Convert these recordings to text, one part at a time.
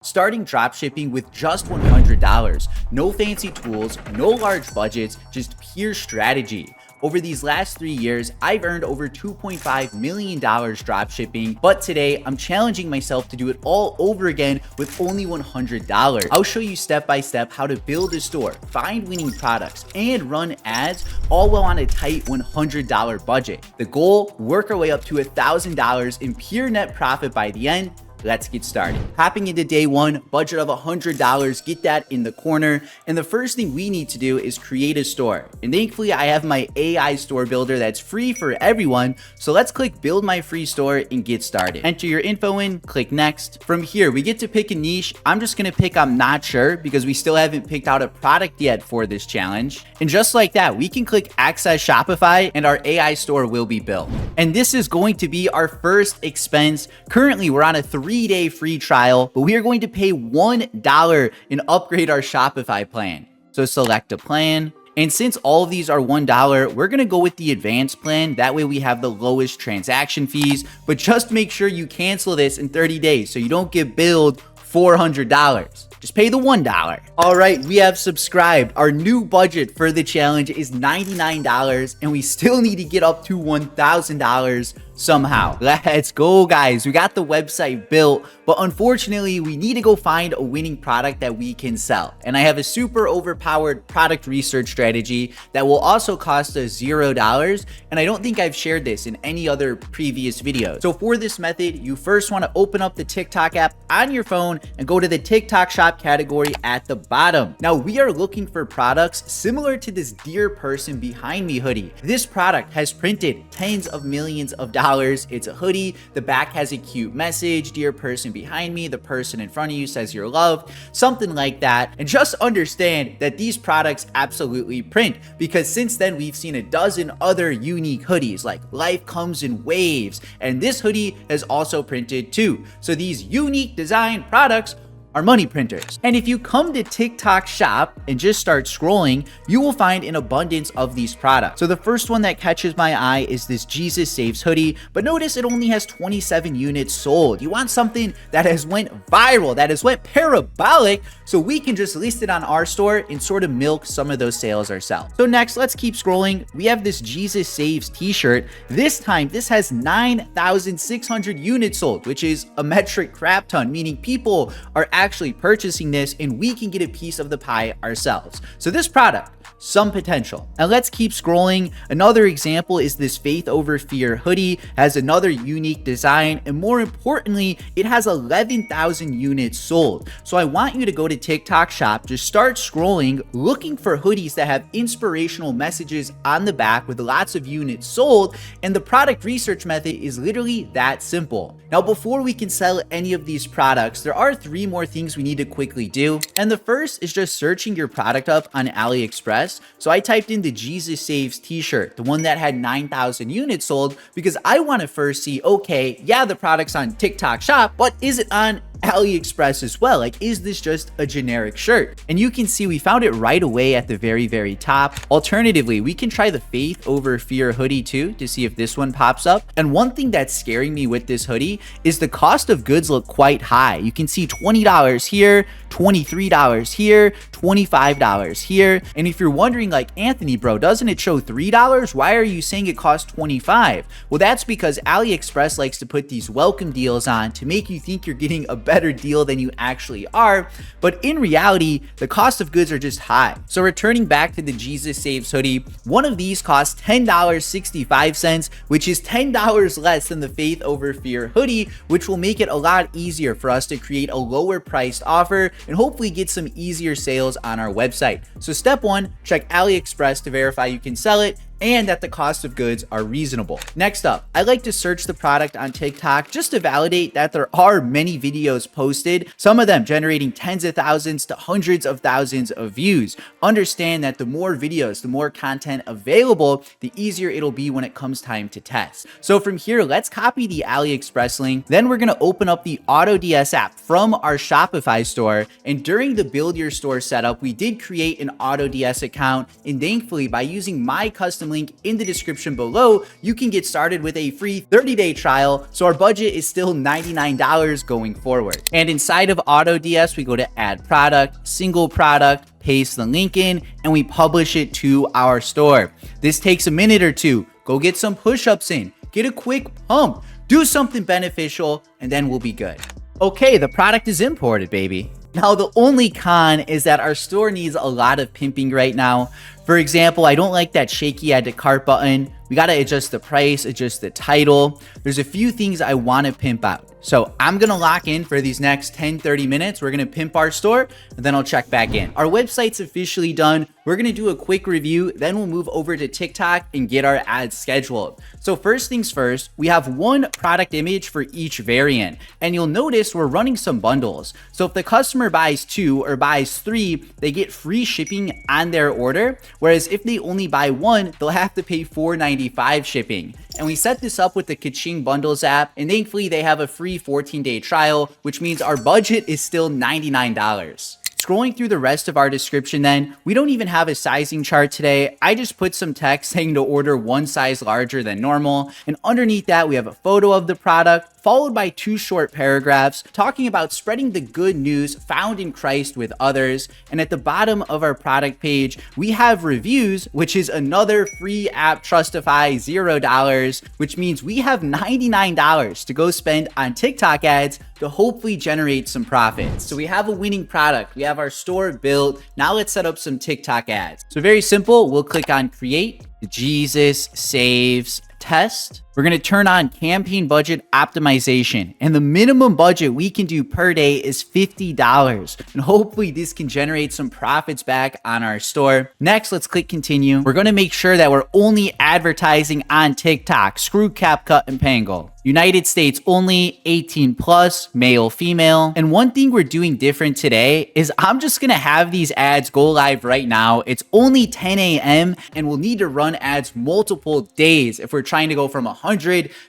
Starting dropshipping with just $100. No fancy tools, no large budgets, just pure strategy. Over these last 3 years, I've earned over $2.5 million dropshipping, but today I'm challenging myself to do it all over again with only $100. I'll show you step by step how to build a store, find winning products, and run ads, all while on a tight $100 budget. The goal, work our way up to $1,000 in pure net profit by the end. Let's get started. Hopping into day one, budget of $100, get that in the corner. And the first thing we need to do is create a store. And thankfully I have my AI store builder that's free for everyone. So let's click build my free store and get started. Enter your info in, click next. From here, we get to pick a niche. I'm just gonna pick I'm not sure because we still haven't picked out a product yet for this challenge. And just like that, we can click access Shopify and our AI store will be built. And this is going to be our first expense. Currently, we're on a 3-day free trial, but we are going to pay $1 and upgrade our Shopify plan. So select a plan. And since all of these are $1, we're going to go with the advanced plan. That way we have the lowest transaction fees, but just make sure you cancel this in 30 days so you don't get billed $400. Just pay the $1. All right, we have subscribed. Our new budget for the challenge is $99 and we still need to get up to $1,000 somehow. Let's go, guys. We got the website built, but unfortunately we need to go find a winning product that we can sell. And I have a super overpowered product research strategy that will also cost us $0. And I don't think I've shared this in any other previous videos. So for this method, you first want to open up the TikTok app on your phone and go to the TikTok shop category at the bottom. Now we are looking for products similar to this Dear Person Behind Me hoodie. This product has printed tens of millions of dollars. It's a hoodie. The back has a cute message. Dear person behind me, the person in front of you says you're loved, something like that. And just understand that these products absolutely print because since then we've seen a dozen other unique hoodies like Life Comes in Waves. And this hoodie has also printed too. So these unique design products are money printers. And if you come to TikTok shop and just start scrolling, you will find an abundance of these products. So the first one that catches my eye is this Jesus Saves hoodie, but notice it only has 27 units sold. You want something that has went viral, that has went parabolic, so we can just list it on our store and sort of milk some of those sales ourselves. So next, let's keep scrolling. We have this Jesus Saves t-shirt. This time, this has 9,600 units sold, which is a metric crap ton, meaning people are actually purchasing this and we can get a piece of the pie ourselves. So this product, some potential. And let's keep scrolling. Another example is this Faith Over Fear hoodie, has another unique design, and more importantly, it has 11,000 units sold. So I want you to go to TikTok shop, just start scrolling, looking for hoodies that have inspirational messages on the back with lots of units sold, and the product research method is literally that simple. Now, before we can sell any of these products, there are 3 more things we need to quickly do. And the first is just searching your product up on AliExpress. So I typed in the Jesus Saves t-shirt, the one that had 9,000 units sold, because I want to first see, okay, yeah, the product's on TikTok shop, but is it on AliExpress as well? Like, is this just a generic shirt? And you can see we found it right away at the very top. Alternatively, we can try the Faith Over Fear hoodie too to see if this one pops up. And one thing that's scaring me with this hoodie is the cost of goods look quite high. You can see $20 here, $23 here, $25 here. And if you're wondering like, Anthony, bro, doesn't it show $3? Why are you saying it costs $25? Well, that's because AliExpress likes to put these welcome deals on to make you think you're getting a better deal than you actually are, but in reality, the cost of goods are just high. So returning back to the Jesus Saves hoodie, one of these costs $10.65, which is $10 less than the Faith Over Fear hoodie, which will make it a lot easier for us to create a lower priced offer and hopefully get some easier sales on our website. So step 1, check AliExpress to verify you can sell it and that the cost of goods are reasonable. Next up, I like to search the product on TikTok just to validate that there are many videos posted, some of them generating tens of thousands to hundreds of thousands of views. Understand that the more videos, the more content available, the easier it'll be when it comes time to test. So from here, let's copy the AliExpress link. Then we're gonna open up the AutoDS app from our Shopify store. And during the Build Your Store setup, we did create an AutoDS account. And thankfully, by using my custom custom link in the description below, you can get started with a free 30-day trial. So our budget is still $99 going forward. And inside of AutoDS, we go to add product, single product, paste the link in, and we publish it to our store. This takes a minute or two. Go get some push-ups in, get a quick pump, do something beneficial, and then we'll be good. Okay, the product is imported, baby. Now, the only con is that our store needs a lot of pimping right now. For example, I don't like that shaky add to cart button. We got to adjust the price, adjust the title. There's a few things I want to pimp out. So I'm going to lock in for these next 10-30 minutes. We're going to pimp our store, and then I'll check back in. Our website's officially done. We're going to do a quick review. Then we'll move over to TikTok and get our ads scheduled. So first things first, we have one product image for each variant. And you'll notice we're running some bundles. So if the customer buys 2 or buys 3, they get free shipping on their order. Whereas if they only buy 1, they'll have to pay $4.95 shipping. And we set this up with the Kaching Bundles app, and thankfully they have a free 14-day trial, which means our budget is still $99. Scrolling through the rest of our description then, we don't even have a sizing chart today. I just put some text saying to order 1 size larger than normal. And underneath that, we have a photo of the product, followed by 2 short paragraphs talking about spreading the good news found in Christ with others. And at the bottom of our product page, we have reviews, which is another free app, Trustify, $0, which means we have $99 to go spend on TikTok ads to hopefully generate some profits. So we have a winning product. We have our store built. Now let's set up some TikTok ads. So very simple. We'll click on create, Jesus Saves test. We're going to turn on campaign budget optimization, and the minimum budget we can do per day is $50. And hopefully this can generate some profits back on our store. Next, let's click continue. We're going to make sure that we're only advertising on TikTok. Screw CapCut and Pangle. United States only, 18 plus, male, female. And one thing we're doing different today is I'm just going to have these ads go live right now. It's only 10 a.m. and we'll need to run ads multiple days if we're trying to go from 100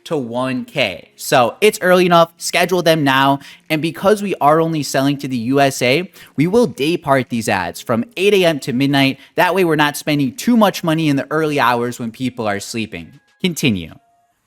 to 1K. So it's early enough, schedule them now. And because we are only selling to the USA, we will day part these ads from 8 a.m. to midnight. That way we're not spending too much money in the early hours when people are sleeping. Continue.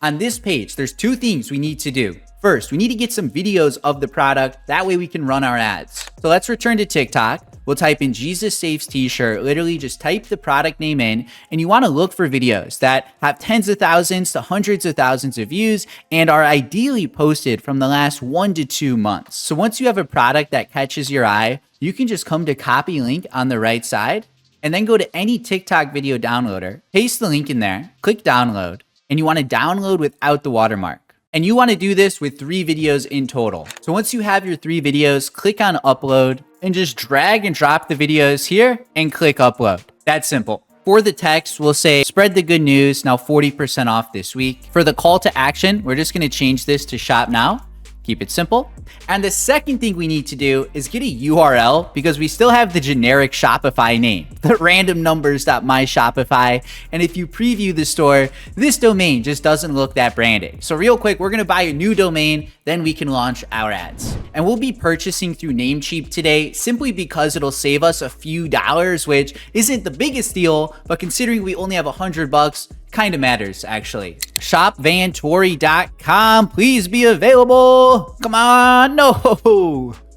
On this page, there's 2 things we need to do. First, we need to get some videos of the product. That way we can run our ads. So let's return to TikTok. We'll type in Jesus Saves t-shirt, literally just type the product name in, and you want to look for videos that have tens of thousands to hundreds of thousands of views and are ideally posted from the last 1 to 2 months. So once you have a product that catches your eye, you can just come to copy link on the right side and then go to any TikTok video downloader, paste the link in there, click download, and you want to download without the watermark. And you want to do this with 3 videos in total. So once you have your 3 videos, click on upload and just drag and drop the videos here and click upload. That's simple. For the text, we'll say spread the good news, now 40% off this week. For the call to action, we're just going to change this to shop now. Keep it simple. And the second thing we need to do is get a URL because we still have the generic Shopify name, the randomnumbers.myshopify. And if you preview the store, this domain just doesn't look that branded. So real quick, we're going to buy a new domain, then we can launch our ads. And we'll be purchasing through Namecheap today simply because it'll save us a few dollars, which isn't the biggest deal, but considering we only have $100, kind of matters actually. Shopvantori.com, please be available. Come on, no.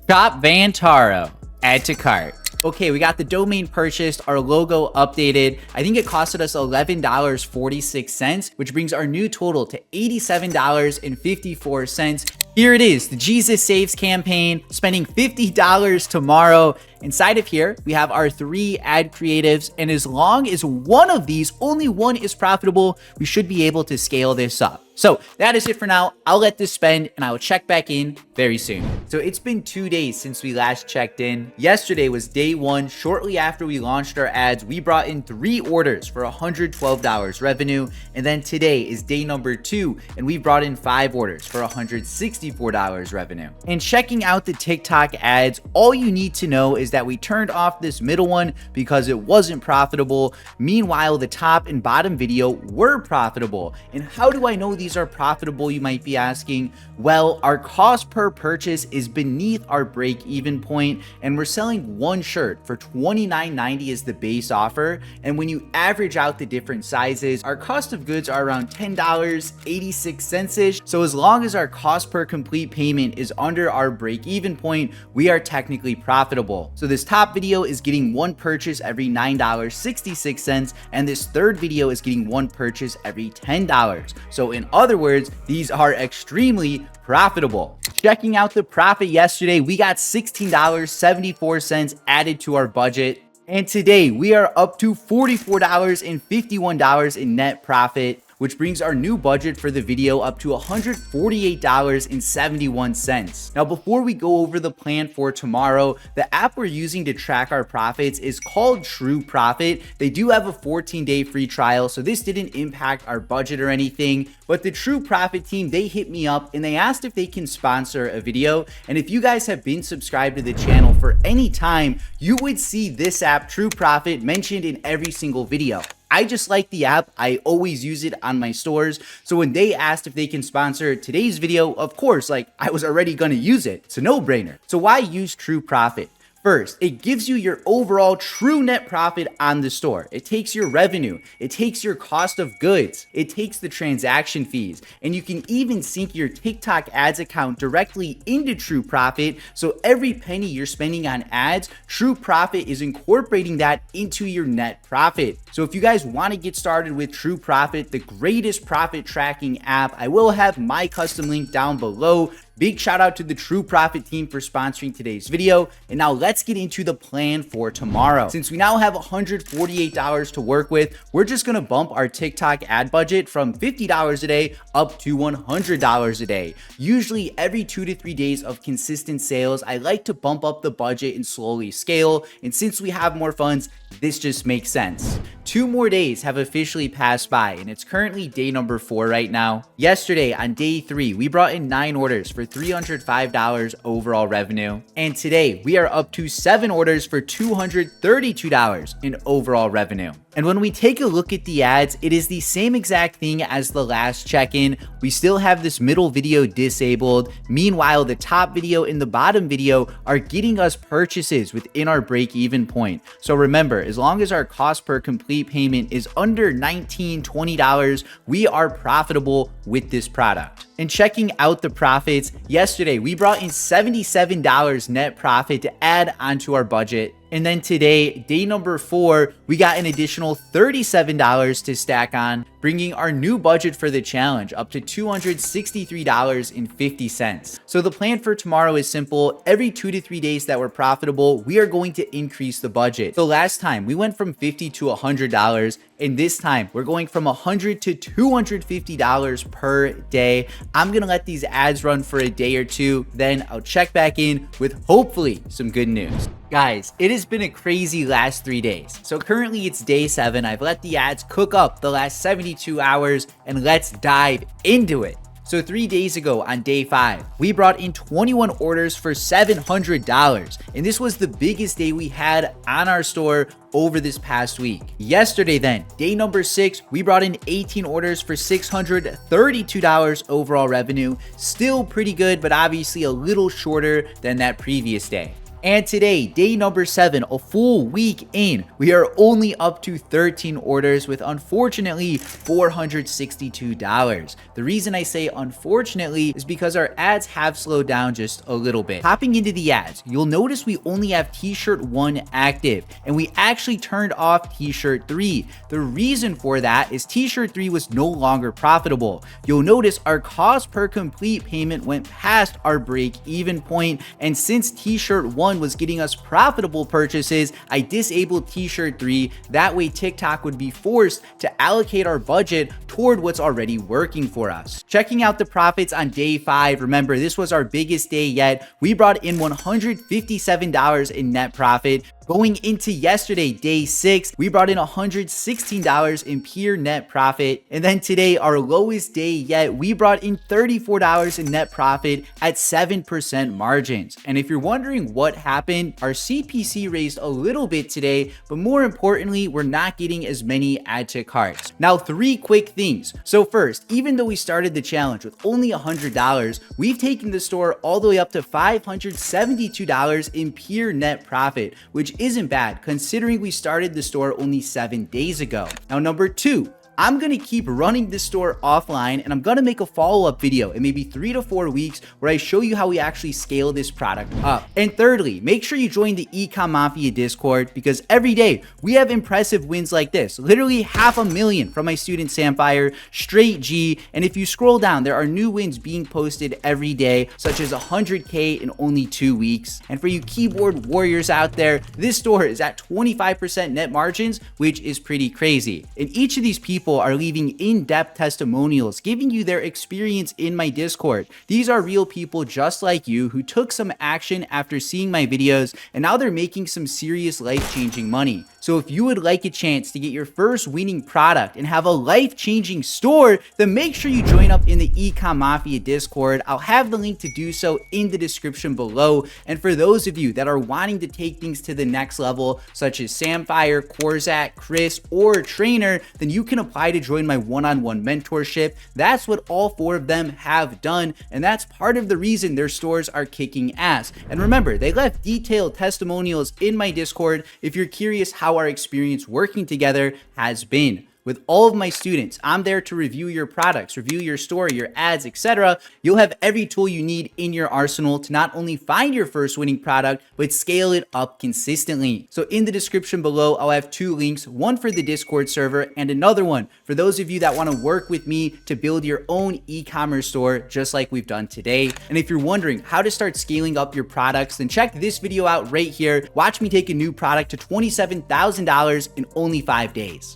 Shop Vantaro, add to cart. Okay, we got the domain purchased, our logo updated. I think it costed us $11.46, which brings our new total to $87.54. Here it is, the Jesus Saves campaign, spending $50 tomorrow. Inside of here, we have our 3 ad creatives, and as long as one of these, only one is profitable, we should be able to scale this up. So that is it for now. I'll let this spend and I will check back in very soon. So it's been 2 days since we last checked in. Yesterday was day 1. Shortly after we launched our ads, we brought in 3 orders for $112 revenue. And then today is day number 2 and we brought in 5 orders for $164 revenue. And checking out the TikTok ads, all you need to know is that we turned off this middle one because it wasn't profitable. Meanwhile, the top and bottom video were profitable. And how do I know these are profitable, you might be asking? Well, our cost per purchase is beneath our break-even point, and we're selling one shirt for $29.90 as the base offer. And when you average out the different sizes, our cost of goods are around $10.86-ish. So as long as our cost per complete payment is under our break-even point, we are technically profitable. So this top video is getting one purchase every $9.66, and this third video is getting one purchase every $10. So in other words, these are extremely profitable. Checking out the profit yesterday, we got $16.74 added to our budget. And today we are up to $44.51 in net profit, which brings our new budget for the video up to $148.71. Now, before we go over the plan for tomorrow, the app we're using to track our profits is called True Profit. They do have a 14-day free trial, so this didn't impact our budget or anything. But the True Profit team, they hit me up and they asked if they can sponsor a video. And if you guys have been subscribed to the channel for any time, you would see this app, True Profit, mentioned in every single video. I just like the app. I always use it on my stores. So when they asked if they can sponsor today's video, of course, like I was already going to use it. It's a no-brainer. So why use True Profit? First, it gives you your overall true net profit on the store. It takes your revenue, it takes your cost of goods, it takes the transaction fees, and you can even sync your TikTok ads account directly into True Profit. So every penny you're spending on ads, True Profit is incorporating that into your net profit. So if you guys want to get started with True Profit, the greatest profit tracking app, I will have my custom link down below. Big shout out to the True Profit team for sponsoring today's video. And now let's get into the plan for tomorrow. Since we now have $148 to work with, we're just going to bump our TikTok ad budget from $50 a day up to $100 a day. Usually every 2 to 3 days of consistent sales, I like to bump up the budget and slowly scale. And since we have more funds, this just makes sense. 2 more days have officially passed by, and it's currently day number 4 right now. Yesterday on day 3, we brought in 9 orders for $305 overall revenue. And today we are up to 7 orders for $232 in overall revenue. And when we take a look at the ads, it is the same exact thing as the last check-in. We still have this middle video disabled. Meanwhile, the top video and the bottom video are getting us purchases within our break-even point. So remember, as long as our cost per complete payment is under $19, $20, we are profitable with this product. And checking out the profits, yesterday we brought in $77 net profit to add onto our budget. And then today, day number 4, we got an additional $37 to stack on, bringing our new budget for the challenge up to $263.50. So the plan for tomorrow is simple. Every 2 to 3 days that we're profitable, we are going to increase the budget. So last time we went from $50 to $100, and this time we're going from $100 to $250 per day. I'm gonna let these ads run for a day or two, then I'll check back in with hopefully some good news. Guys, it has been a crazy last 3 days. So currently it's day 7. I've let the ads cook up the last 72 hours, and let's dive into it. So 3 days ago on day 5, we brought in 21 orders for $700. And this was the biggest day we had on our store over this past week. Yesterday then, day number 6, we brought in 18 orders for $632 overall revenue. Still pretty good, but obviously a little shorter than that previous day. And today, day number 7, a full week in, we are only up to 13 orders with unfortunately $462. The reason I say unfortunately is because our ads have slowed down just a little bit. Hopping into the ads, you'll notice we only have t-shirt 1 active, and we actually turned off t-shirt 3. The reason for that is t-shirt 3 was no longer profitable. You'll notice our cost per complete payment went past our break-even point, and since t-shirt 1 was getting us profitable purchases, I disabled t-shirt 3. That way TikTok would be forced to allocate our budget toward what's already working for us. Checking out the profits on day 5, remember this was our biggest day yet. We brought in $157 in net profit. Going into yesterday, day 6, we brought in $116 in pure net profit. And then today, our lowest day yet, we brought in $34 in net profit at 7% margins. And if you're wondering what happened? Our CPC raised a little bit today, but more importantly, we're not getting as many add to carts. Now, 3 quick things. So first, even though we started the challenge with only $100, we've taken the store all the way up to $572 in pure net profit, which isn't bad considering we started the store only 7 days ago. Now, number 2, I'm gonna keep running this store offline, and I'm gonna make a follow-up video in maybe 3 to 4 weeks where I show you how we actually scale this product up. And thirdly, make sure you join the Ecom Mafia Discord, because every day we have impressive wins like this. Literally $500,000 from my student Samfire, straight G, and if you scroll down, there are new wins being posted every day, such as 100K in only 2 weeks. And for you keyboard warriors out there, this store is at 25% net margins, which is pretty crazy. And each of these people are leaving in-depth testimonials, giving you their experience in my Discord. These are real people just like you who took some action after seeing my videos, and now they're making some serious life-changing money. So if you would like a chance to get your first winning product and have a life-changing store, then make sure you join up in the Ecom Mafia Discord. I'll have the link to do so in the description below. And for those of you that are wanting to take things to the next level, such as Samfire, Korzak, Chris, or Trainer, then you can apply to join my one-on-one mentorship. That's what all 4 of them have done, and that's part of the reason their stores are kicking ass. And remember, they left detailed testimonials in my Discord if you're curious how our experience working together has been. With all of my students, I'm there to review your products, review your store, your ads, etc. You'll have every tool you need in your arsenal to not only find your first winning product, but scale it up consistently. So in the description below, I'll have 2 links, one for the Discord server and another one for those of you that want to work with me to build your own e-commerce store, just like we've done today. And if you're wondering how to start scaling up your products, then check this video out right here. Watch me take a new product to $27,000 in only 5 days.